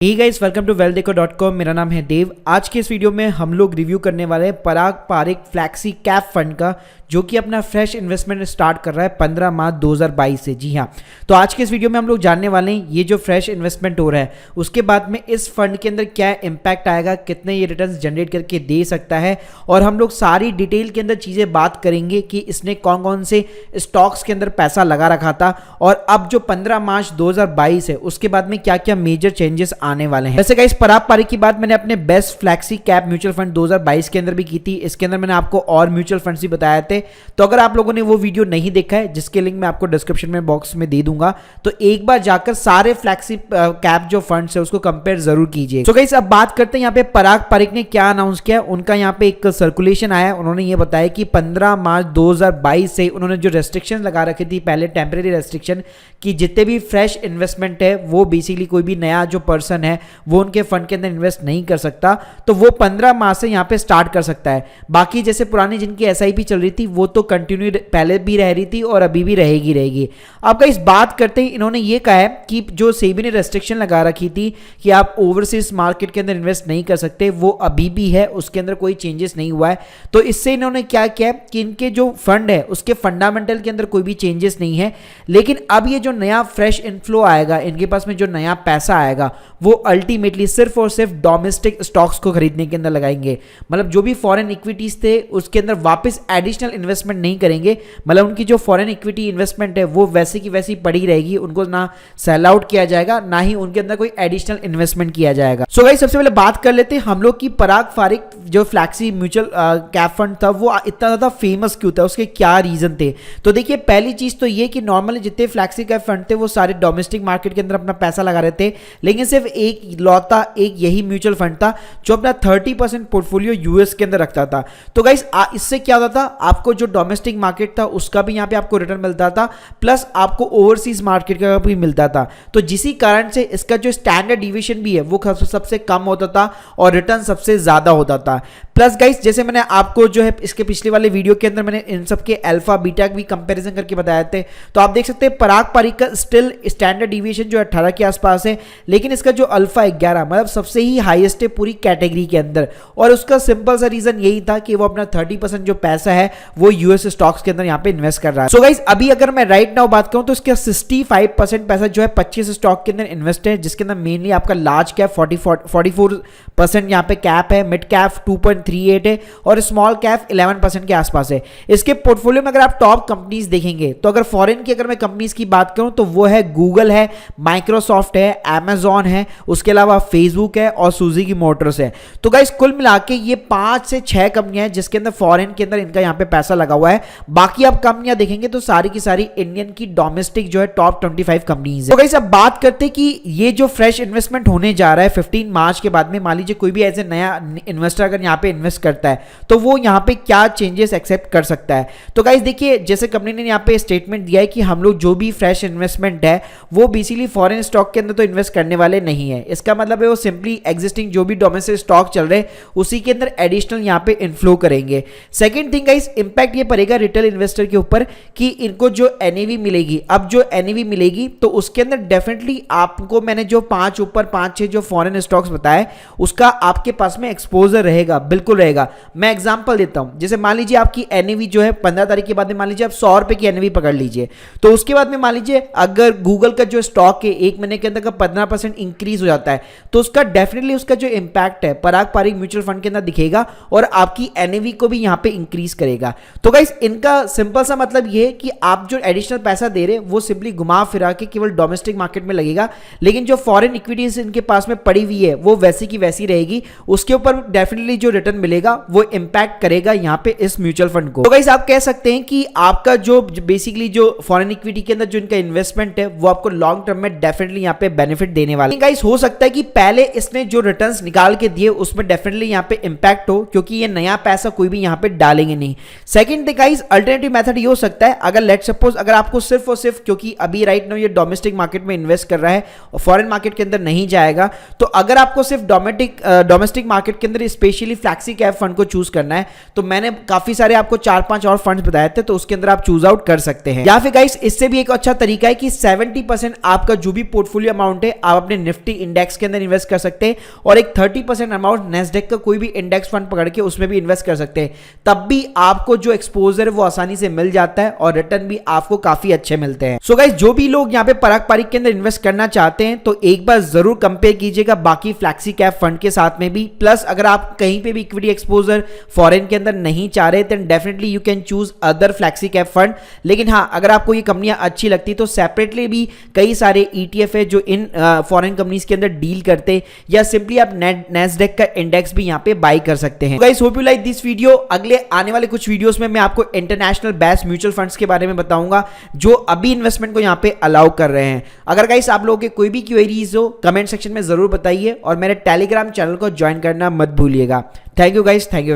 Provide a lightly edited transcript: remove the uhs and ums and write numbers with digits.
Hey guys, welcome to wealthdeco.com। मेरा नाम है देव। आज के इस वीडियो में हम लोग रिव्यू करने वाले हैं पराग पारिक फ्लैक्सी कैप फंड का, जो कि अपना फ्रेश इन्वेस्टमेंट स्टार्ट कर रहा है 15 मार्च 2022 से। जी हाँ, तो आज के इस वीडियो में हम लोग जानने वाले हैं ये जो फ्रेश इन्वेस्टमेंट हो रहा है उसके बाद में इस फंड के अंदर क्या इम्पैक्ट आएगा, कितने ये रिटर्न्स जनरेट करके दे सकता है, और हम लोग सारी डिटेल के अंदर चीज़ें बात करेंगे कि इसने कौन कौन से स्टॉक्स के अंदर पैसा लगा रखा था और अब जो 15 मार्च 2022 है उसके बाद में क्या क्या मेजर चेंजेस आने वाले हैं। वैसे गाइस, पराग पारिक की बात मैंने अपने best flexi cap mutual fund 2022 के अंदर भी की थी। इसके अंदर मैंने आपको और म्यूचुअल फंड्स भी बताए थे, तो अगर आप लोगों ने वो वीडियो नहीं देखा है, जिसके लिंक मैं आपको डिस्क्रिप्शन में बॉक्स में दे दूंगा, तो एक बार जाकर सारे फ्लैक्सी कैप जो फंड्स है उसको कंपेयर जरूर कीजिए। तो गाइस, अब बात करते हैं यहाँ पे पराग पारिक ने क्या अनाउंस किया। उनका यहाँ पे एक सर्कुलेशन आया, उन्होंने ये बताया कि 15 मार्च 2022 से उन्होंने जो रेस्ट्रिक्शन लगा रखी थी, पहले टेम्परेरी रेस्ट्रिक्शन, कि जितने भी फ्रेश इन्वेस्टमेंट है वो बेसिकली कोई भी नया जो पर्सन है वो उनके फंड के अंदर इन्वेस्ट नहीं कर सकता, तो वो 15 मार्च से यहाँ पे स्टार्ट कर सकता है। बाकी जैसे पुरानी जिनकी एसआईपी चल रही थी वो तो कंटिन्यू पहले भी रह रही थी और अभी भी रहेगी। अब इस बात करते ही इन्होंने ये कहा है कि जो सेबी ने रेस्ट्रिक्शन लगा रखी थी कि आप ओवरसीज मार्केट के अंदर इन्वेस्ट नहीं कर सकते, वो अभी भी है, उसके अंदर कोई चेंजेस नहीं हुआ है। तो इससे इन्होंने क्या किया कि इनके जो फंड है उसके फंडामेंटल के अंदर कोई भी चेंजेस नहीं है, लेकिन अब ये जो नया फ्रेश इनफ्लो आएगा, इनके पास में जो नया पैसा आएगा वो अल्टीमेटली सिर्फ और सिर्फ डोमेस्टिक स्टॉक्स को खरीदने के अंदर लगाएंगे। मतलब जो भी फॉरेन इक्विटीज थे उसके अंदर वापस एडिशनल इन्वेस्टमेंट नहीं करेंगे। मतलब उनकी जो फॉरेन इक्विटी इन्वेस्टमेंट है वो वैसे की वैसी पड़ी रहेगी, उनको ना सेल आउट किया जाएगा, ना ही उनके अंदर कोई एडिशनल इन्वेस्टमेंट किया जाएगा। सो गाइस, सबसे पहले बात कर लेते हैं हम लोग की पराग पारिक जो फ्लैक्सी म्यूचुअल कैप फंड था वो इतना ज्यादा फेमस क्यों था, उसके क्या रीजन थे। तो देखिए, पहली चीज तो ये कि नॉर्मली जितने फ्लैक्सी कैप फंड थे वो सारे डोमेस्टिक मार्केट के अंदर अपना पैसा लगा रहे थे, लेकिन सिर्फ एक यही म्यूचुअल फंड था जो अपना 30% पोर्टफोलियो यूएस के अंदर रखता था। तो गाइस, इससे क्या होता था, आपको जो डोमेस्टिक मार्केट था उसका भी यहाँ पे आपको रिटर्न मिलता था, प्लस आपको ओवरसीज मार्केट का भी मिलता था। तो जिसी कारण से इसका जो स्टैंडर्ड डिविएशन भी है वो सबसे कम होता था और रिटर्न सबसे ज्यादा होता था। प्लस गाइस, जैसे मैंने आपको जो है इसके पिछले वाले वीडियो के अंदर मैंने इन सब के अल्फा बीटा भी कंपैरिजन करके बताए थे, तो आप देख सकते हैं पराग पारिक का स्टिल स्टैंडर्ड डिविएशन जो 18 के आसपास है, लेकिन इसका जो अल्फा 11 मतलब सबसे ही हाईएस्ट है पूरी कैटेगरी के अंदर। और उसका सिंपल सा रीजन यही था कि वो अपना 30% जो पैसा है वो यूएस स्टॉक्स के अंदर यहाँ पे इन्वेस्ट कर रहा है। सो गाइस, अभी अगर मैं राइट नाउ बात करूं तो इसका 65% पैसा जो है 25 स्टॉक के अंदर इन्वेस्ट है, जिसके अंदर मेनली आपका लार्ज कैप 44% यहाँ पे कैप है, मिड कैप 2.38 है और स्मॉल कैप 11% के आसपास है। इसके पोर्टफोलियो में अगर आप टॉप कंपनीज देखेंगे तो अगर फॉरेन की अगर मैं कंपनीज की बात करूं तो वो है गूगल है, माइक्रोसॉफ्ट है, अमेजॉन है, उसके अलावा फेसबुक है और सुजुकी मोटर्स है। तो गाइस, कुल मिला के ये 5 से 6 कंपनियां हैं जिसके अंदर फॉरेन के अंदर इनका यहाँ पे पैसा लगा हुआ है। बाकी आप कंपनियां देखेंगे तो सारी की सारी इंडियन की डोमेस्टिक जो है टॉप 25 कंपनीज है। तो गाइस, अब बात करते हैं कि ये जो फ्रेश इन्वेस्टमेंट होने जा रहा है 15 मार्च के बाद में, मान लीजिए कोई भी ऐसे नया इन्वेस्टर अगर यहाँ पे इन्वेस्ट करता है तो वो यहाँ पे क्या चेंजेस एक्सेप्ट कर सकता है। तो गाइस देखिए, जैसे कंपनी ने यहाँ पे स्टेटमेंट दिया है कि हम लोग जो भी फ्रेश इन्वेस्टमेंट है वो बेसिकली फॉरेन स्टॉक के अंदर तो इन्वेस्ट करने वाले नहीं है। इसका मतलब है वो सिंपली एग्जिस्टिंग जो भी डोमेस्टिक स्टॉक चल रहे उसी के अंदर एडिशनल यहाँ पे इनफ्लो करेंगे। सेकंड थिंग गाइस, इंपैक्ट ये पड़ेगा रिटेल इन्वेस्टर के ऊपर कि इनको जो एनएवी मिलेगी, अब जो एनएवी मिलेगी तो उसके अंदर डेफिनेटली आपको, मैंने जो 5-6 जो फॉरेन स्टॉक्स बताए उसका आपके पास में एक्सपोजर रहेगा, बिल्कुल रहेगा। मैं एग्जांपल देता हूं, जैसे मान लीजिए आपकी एनएवी जो है 15 तारीख के बाद में मान लीजिए आप 100 रुपए की एनएवी पकड़ लीजिए, तो उसके बाद में मान लीजिए अगर गूगल का जो स्टॉक है 1 महीने के अंदर का 15% इंक्रीज हो जाता है तो उसका डेफिनेटली उसका जो इंपैक्ट है पराग पारिक म्यूचुअल फंड के अंदर दिखेगा और आपकी एनएवी को भी यहाँ पे इंक्रीज करेगा। तो गाइस, इनका सिंपल सा मतलब ये है कि आप जो एडिशनल पैसा दे रहे हैं वो सिंपली घुमा फिरा के केवल डोमेस्टिक मार्केट में लगेगा, लेकिन जो फॉरेन इक्विटीज इनके पास में पड़ी हुई है वो वैसी की वैसी रहेगी, उसके ऊपर डेफिनेटली जो रिटर्न मिलेगा वो इंपैक्ट करेगा यहाँ पे इस म्यूचुअल फंड को। तो गाइस, आप कह सकते हैं कि आपका जो बेसिकली जो फॉरेन इक्विटी के अंदर जो इनका इन्वेस्टमेंट है वो आपको लॉन्ग टर्म में डेफिनेटली यहाँ पे बेनिफिट देने वाला है। गाइस, हो सकता है कि पहले इसने जो रिटर्न्स निकाल के दिए उसमें डेफिनेटली यहाँ पे इंपैक्ट हो, क्योंकि ये नया पैसा कोई भी यहाँ पे डालेंगे नहीं। सेकंड गाइस, अल्टरनेटिव मेथड ये हो सकता है, अगर लेट सपोज अगर आपको सिर्फ और सिर्फ, क्योंकि अभी राइट नाउ ये डोमेस्टिक मार्केट में इन्वेस्ट कर रहा है और फॉरेन मार्केट के अंदर नहीं जाएगा, तो अगर आपको सिर्फ डोमेस्टिक मार्केट के अंदर स्पेशली फ्लैक्सी कैप फंड को चूज करना है तो मैंने काफी सारे आपको 4-5 और फंड्स बताए थे, तो उसके अंदर आप चूज आउट कर सकते हैं। या फिर गाइस, इससे भी एक अच्छा तरीका है कि 70% आपका जो भी पोर्टफोलियो अमाउंट है आप अपने निफ्टी निफ्टी इंडेक्स के अंदर इन्वेस्ट कर सकते हैं और एक 30% अमाउंट नेस्डेक का कोई भी इंडेक्स फंड पकड़ के उसमें भी इन्वेस्ट कर सकते हैं। तब भी आपको जो एक्सपोजर है वो आसानी से मिल जाता है और रिटर्न भी आपको काफी अच्छे मिलते हैं। सो गाइस, जो भी लोग यहाँ पे पराग पारिक के अंदर इन्वेस्ट करना चाहते हैं तो एक बार जरूर कंपेयर कीजिएगा बाकी फ्लैक्सी कैप फंड के साथ में भी। प्लस अगर आप कहीं पे भी इक्विटी एक्सपोजर फॉरेन के अंदर नहीं चाह रहे then definitely you can choose other flexi cap fund. लेकिन हाँ, अगर आपको ये कंपनियां अच्छी लगती तो सेपरेटली भी कई सारे ETF है जो इन फॉरेन कंपनीज के अंदर डील करते, या सिंपली आप नैस्डैक का इंडेक्स भी यहाँ पे बाय कर सकते हैं। Guys, hope you like this video. अगले आने वाले कुछ वीडियोस में मैं आपको इंटरनेशनल बेस्ट म्यूचुअल फंड्स के बारे में बताऊंगा जो अभी इन्वेस्टमेंट को यहाँ पे अलाउ कर रहे हैं। अगर गाइस आप लोगों के कोई भी क्वेरीज हो कमेंट सेक्शन में जरूर बताइए और मेरे टेलीग्राम चैनल को ज्वाइन करना मत भूलिएगा। Thank you guys, thank you.